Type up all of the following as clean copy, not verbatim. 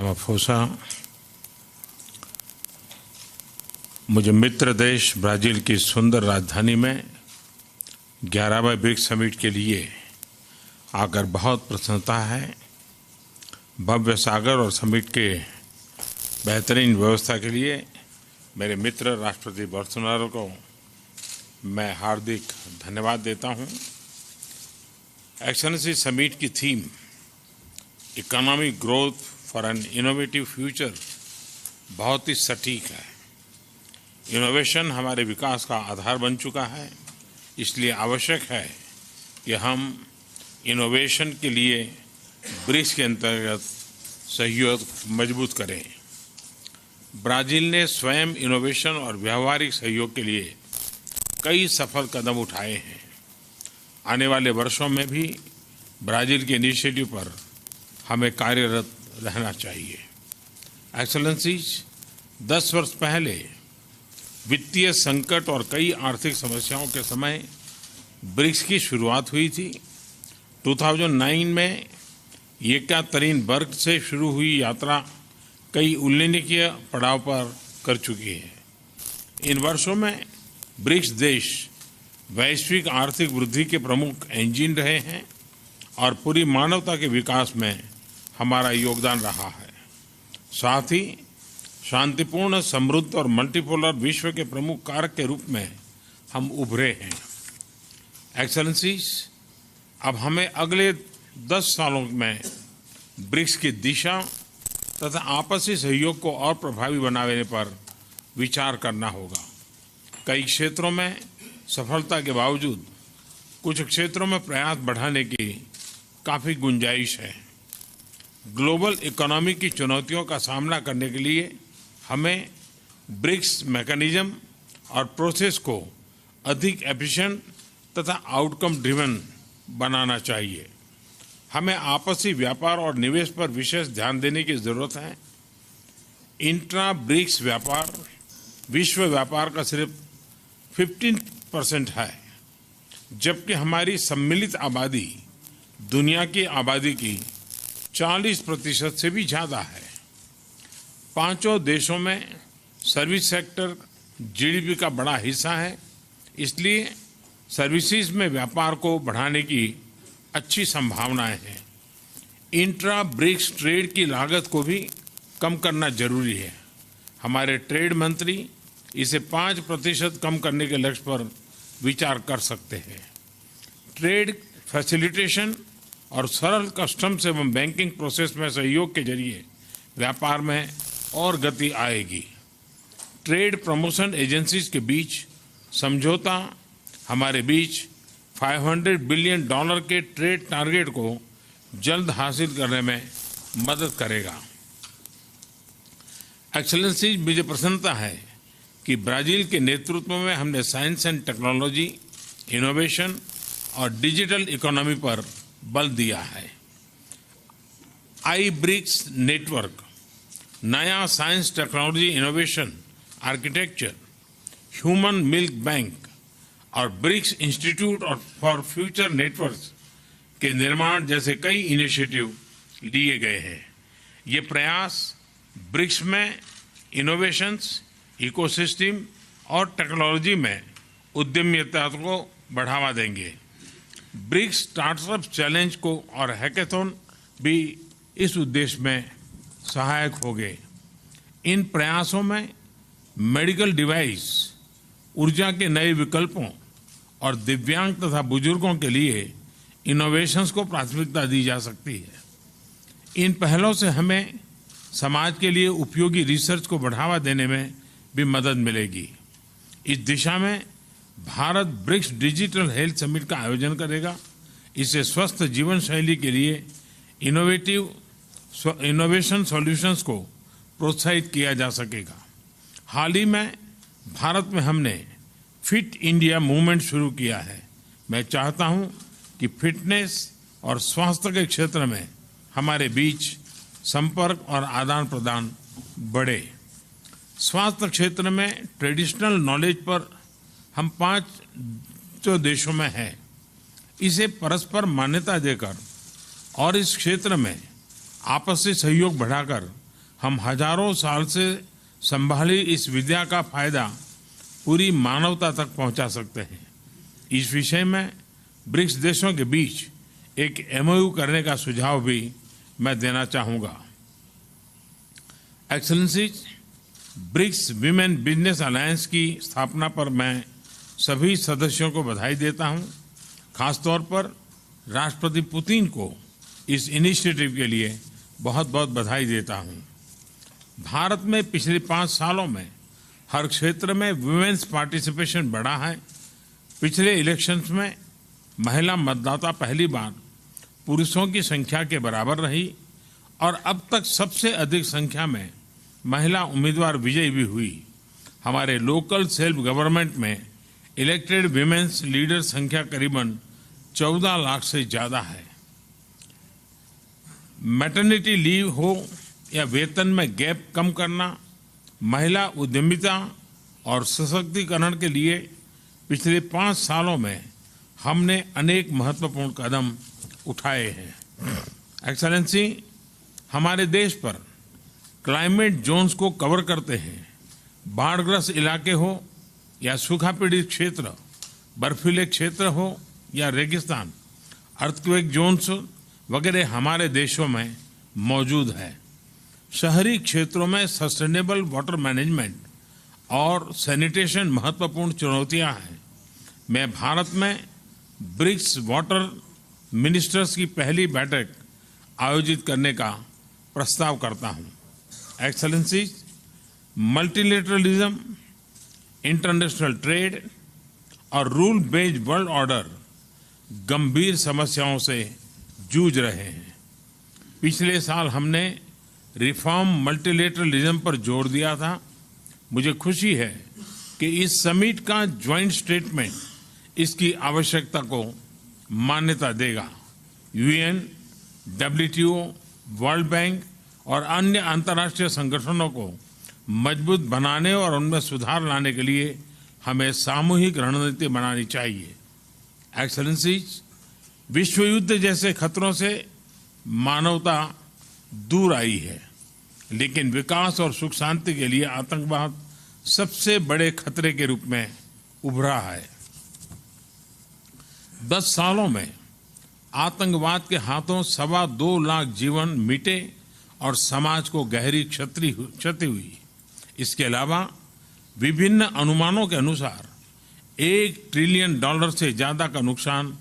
Ramaphosa, मुझे मित्र देश Brazil की सुंदर राजधानी में 11वें ब्रिक्स समिट के लिए आकर बहुत प्रसन्नता है। भव्य सागर और समिट के बेहतरीन व्यवस्था के लिए मेरे मित्र राष्ट्रपति बोल्सोनारो को मैं हार्दिक धन्यवाद देता हूं। एक्सेलेंसी समिट की theme economic growth for an innovative future बहुत ही सटीक है। इनोवेशन हमारे विकास का आधार बन चुका है, इसलिए आवश्यक है कि हम इनोवेशन के लिए ब्रिक्स के अंतर्गत सहयोग मजबूत करें। ब्राज़ील ने स्वयं इनोवेशन और व्यावहारिक सहयोग के लिए कई सफल कदम उठाए हैं। आने वाले वर्षों में भी ब्राज़ील के इनिशिएटिव पर हमें कार्यरत रहना चाहिए। एक्सेलेंसीज, 10 वर्ष पहले वित्तीय संकट और कई आर्थिक समस्याओं के समय ब्रिक्स की शुरुआत हुई थी। 2009 में एकातरीन वर्ग से शुरू हुई यात्रा कई उल्लेखनीय पड़ाव पर कर चुकी है। इन वर्षों में ब्रिक्स देश वैश्विक आर्थिक वृद्धि के प्रमुख इंजन रहे हैं और पूरी मानवता के विकास में हमारा योगदान रहा है। साथ ही शांतिपूर्ण, समृद्ध और मल्टीपोलर विश्व के प्रमुख कारक के रूप में हम उभरे हैं। एक्सेलेंसीज, अब हमें अगले 10 सालों में ब्रिक्स की दिशा तथा आपसी सहयोग को और प्रभावी बनाने पर विचार करना होगा। कई क्षेत्रों में सफलता के बावजूद कुछ क्षेत्रों में प्रयास बढ़ाने की काफ़ी गुंजाइश है। ग्लोबल इकोनॉमी की चुनौतियों का सामना करने के लिए हमें ब्रिक्स मैकेनिज्म और प्रोसेस को अधिक एफिशिएंट तथा आउटकम ड्रिवन बनाना चाहिए। हमें आपसी व्यापार और निवेश पर विशेष ध्यान देने की ज़रूरत है। इंट्रा ब्रिक्स व्यापार विश्व व्यापार का सिर्फ 15% है, जबकि हमारी सम्मिलित आबादी दुनिया की आबादी की 40% से भी ज़्यादा है। 5 देशों में सर्विस सेक्टर जीडीपी का बड़ा हिस्सा है, इसलिए सर्विसेज में व्यापार को बढ़ाने की अच्छी संभावनाएं हैं। इंट्रा ब्रिक्स ट्रेड की लागत को भी कम करना जरूरी है। हमारे ट्रेड मंत्री इसे 5% कम करने के लक्ष्य पर विचार कर सकते हैं। ट्रेड फैसिलिटेशन और सरल कस्टम्स एवं बैंकिंग प्रोसेस में सहयोग के जरिए व्यापार में और गति आएगी। ट्रेड प्रमोशन एजेंसीज के बीच समझौता हमारे बीच $500 बिलियन के ट्रेड टारगेट को जल्द हासिल करने में मदद करेगा। एक्सेलेंसी, मुझे प्रसन्नता है कि ब्राज़ील के नेतृत्व में हमने साइंस एंड टेक्नोलॉजी, इनोवेशन और डिजिटल इकोनॉमी पर बल दिया है। आई ब्रिक्स नेटवर्क नया science, technology, innovation architecture, human milk bank और BRICS institute for future networks के निर्माण जैसे कई इनिशिएटिव लिए गए हैं। ये प्रयास ब्रिक्स में इनोवेशंस, इकोसिस्टम और टेक्नोलॉजी में उद्यमिता को बढ़ावा देंगे। ब्रिक्स स्टार्टअप चैलेंज को और हैकेथॉन भी इस उद्देश्य में सहायक होंगे। इन प्रयासों में मेडिकल डिवाइस, ऊर्जा के नए विकल्पों और दिव्यांग तथा बुजुर्गों के लिए इनोवेशंस को प्राथमिकता दी जा सकती है। इन पहलों से हमें समाज के लिए उपयोगी रिसर्च को बढ़ावा देने में भी मदद मिलेगी। इस दिशा में Bharat BRICS digital health summit का आयोजन करेगा। इससे स्वस्थ जीवन शैली के लिए इनोवेशन सॉल्यूशंस को प्रोत्साहित किया जा सकेगा। हाल ही में भारत में हमने फिट इंडिया मूवमेंट शुरू किया है। मैं चाहता हूं कि फिटनेस और स्वास्थ्य के क्षेत्र में हमारे बीच संपर्क और आदान प्रदान बढ़े। स्वास्थ्य क्षेत्र में ट्रेडिशनल नॉलेज पर हम 5 देशों में हैं। इसे परस्पर मान्यता देकर और इस क्षेत्र में आपसी सहयोग बढ़ाकर हम हजारों साल से संभाली इस विद्या का फायदा पूरी मानवता तक पहुंचा सकते हैं। इस विषय में ब्रिक्स देशों के बीच एक एमओयू करने का सुझाव भी मैं देना चाहूँगा। Excellencies, BRICS women business alliance की स्थापना पर मैं सभी सदस्यों को बधाई देता हूँ। खासतौर पर राष्ट्रपति पुतिन को इस इनिशिएटिव के लिए बहुत बहुत बधाई देता हूँ। भारत में पिछले 5 सालों में हर क्षेत्र में वुमेन्स पार्टिसिपेशन बढ़ा है। पिछले इलेक्शंस में महिला मतदाता पहली बार पुरुषों की संख्या के बराबर रही और अब तक सबसे अधिक संख्या में महिला उम्मीदवार विजयी भी हुई। हमारे लोकल सेल्फ गवर्नमेंट में इलेक्टेड विमेन्स लीडर संख्या करीबन 14 लाख से ज़्यादा है। मैटरनिटी लीव हो या वेतन में गैप कम करना, महिला उद्यमिता और सशक्तिकरण के लिए पिछले 5 सालों में हमने अनेक महत्वपूर्ण कदम उठाए हैं। एक्सेलेंसी, हमारे देश पर क्लाइमेट जोन्स को कवर करते हैं। बाढ़ग्रस्त इलाके हो या सूखा पीड़ित क्षेत्र, बर्फीले क्षेत्र हो या रेगिस्तान, अर्थक्वेक जोन्स वगैरह हमारे देशों में मौजूद है। शहरी क्षेत्रों में सस्टेनेबल वाटर मैनेजमेंट और सैनिटेशन महत्वपूर्ण चुनौतियां हैं। मैं भारत में ब्रिक्स वाटर मिनिस्टर्स की पहली बैठक आयोजित करने का प्रस्ताव करता हूं। एक्सेलेंसीज, मल्टीलेटरलिज्म, इंटरनेशनल ट्रेड और रूल बेस्ड वर्ल्ड ऑर्डर गंभीर समस्याओं से जूझ रहे हैं। पिछले साल हमने रिफॉर्म मल्टीलेटरलिज्म पर जोर दिया था। मुझे खुशी है कि इस समिट का ज्वाइंट स्टेटमेंट इसकी आवश्यकता को मान्यता देगा। यूएन, डब्ल्यूटीओ, वर्ल्ड बैंक और अन्य अंतर्राष्ट्रीय संगठनों को मजबूत बनाने और उनमें सुधार लाने के लिए हमें सामूहिक रणनीति बनानी चाहिए। एक्सेलेंसीज, विश्व युद्ध जैसे खतरों से मानवता दूर आई है, लेकिन विकास और सुख शांति के लिए आतंकवाद सबसे बड़े खतरे के रूप में उभरा है। 10 सालों में आतंकवाद के हाथों 2.25 लाख जीवन मिटे और समाज को गहरी क्षति हुई। इसके अलावा विभिन्न अनुमानों के अनुसार $1 ट्रिलियन से ज्यादा का नुकसान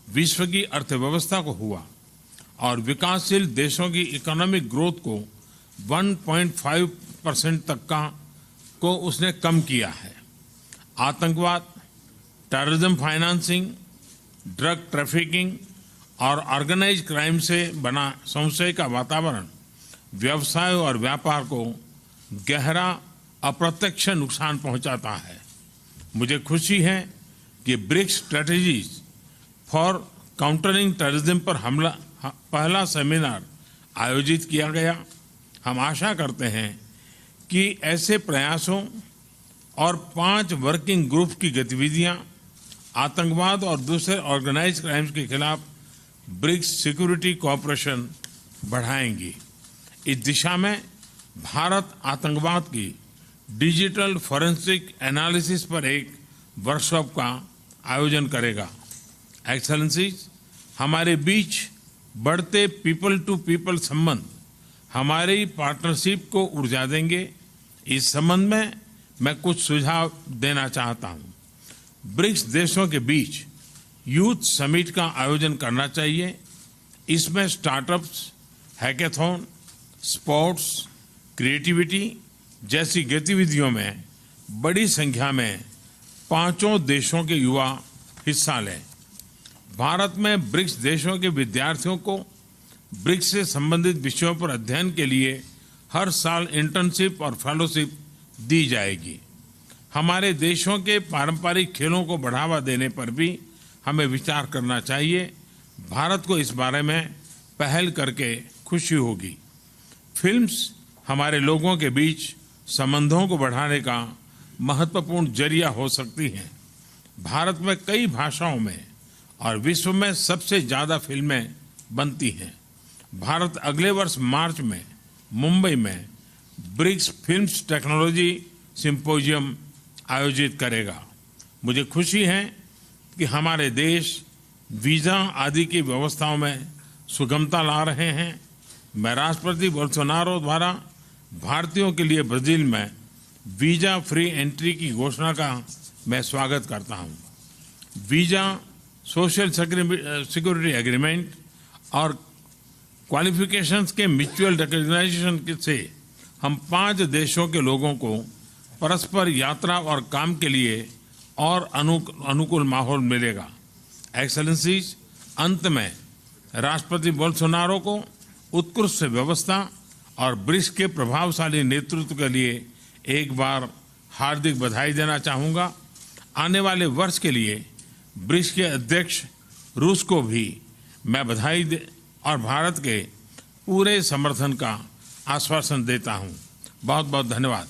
विश्व की अर्थव्यवस्था को हुआ और विकासशील देशों की इकोनॉमिक ग्रोथ को 1.5% तक को उसने कम किया है। आतंकवाद, टेररिज्म फाइनेंसिंग, ड्रग ट्रैफिकिंग और ऑर्गेनाइज्ड क्राइम से बना संशय का वातावरण व्यवसाय और व्यापार को गहरा अप्रत्यक्ष नुकसान पहुंचाता है। मुझे खुशी है कि BRICS strategies for countering terrorism पर पहला सेमिनार आयोजित किया गया। हम आशा करते हैं कि ऐसे प्रयासों और 5 वर्किंग ग्रुप की गतिविधियां आतंकवाद और दूसरे ऑर्गेनाइज्ड क्राइम्स के खिलाफ ब्रिक्स सिक्योरिटी कोऑपरेशन बढ़ाएंगी। इस दिशा में भारत आतंकवाद की डिजिटल फॉरेंसिक एनालिसिस पर एक वर्कशॉप का आयोजन करेगा। एक्सेलेंसीज, हमारे बीच बढ़ते पीपल टू पीपल संबंध हमारी पार्टनरशिप को ऊर्जा देंगे। इस संबंध में मैं कुछ सुझाव देना चाहता हूं। ब्रिक्स देशों के बीच यूथ समिट का आयोजन करना चाहिए। इसमें स्टार्टअप्स, हैकेथॉन, स्पोर्ट्स, क्रिएटिविटी जैसी गतिविधियों में बड़ी संख्या में 5 देशों के युवा हिस्सा लें। भारत में ब्रिक्स देशों के विद्यार्थियों को ब्रिक्स से संबंधित विषयों पर अध्ययन के लिए हर साल इंटर्नशिप और फेलोशिप दी जाएगी। हमारे देशों के पारंपरिक खेलों को बढ़ावा देने पर भी हमें विचार करना चाहिए। भारत को इस बारे में पहल करके खुशी होगी। फिल्म्स हमारे लोगों के बीच संबंधों को बढ़ाने का महत्वपूर्ण जरिया हो सकती हैं। भारत में कई भाषाओं में और विश्व में सबसे ज्यादा फिल्में बनती हैं। भारत अगले वर्ष मार्च में मुंबई में ब्रिक्स फिल्म्स टेक्नोलॉजी सिंपोजियम आयोजित करेगा। मुझे खुशी है कि हमारे देश वीज़ा आदि की व्यवस्थाओं में सुगमता ला रहे हैं। मैं राष्ट्रपति बोल्सोनारो द्वारा भारतीयों के लिए ब्राजील में वीज़ा फ्री एंट्री की घोषणा का मैं स्वागत करता हूं। वीज़ा, सोशल सिक्योरिटी एग्रीमेंट और क्वालिफिकेशंस के म्यूचुअल रिकॉग्निशन से हम 5 देशों के लोगों को परस्पर यात्रा और काम के लिए और अनुकूल माहौल मिलेगा। एक्सेलेंसीज, अंत में राष्ट्रपति बोल्सोनारो को उत्कृष्ट व्यवस्था और ब्रिक्स के प्रभावशाली नेतृत्व के लिए एक बार हार्दिक बधाई देना चाहूँगा। आने वाले वर्ष के लिए ब्रिक्स के अध्यक्ष रूस को भी मैं बधाई और भारत के पूरे समर्थन का आश्वासन देता हूँ। बहुत बहुत धन्यवाद।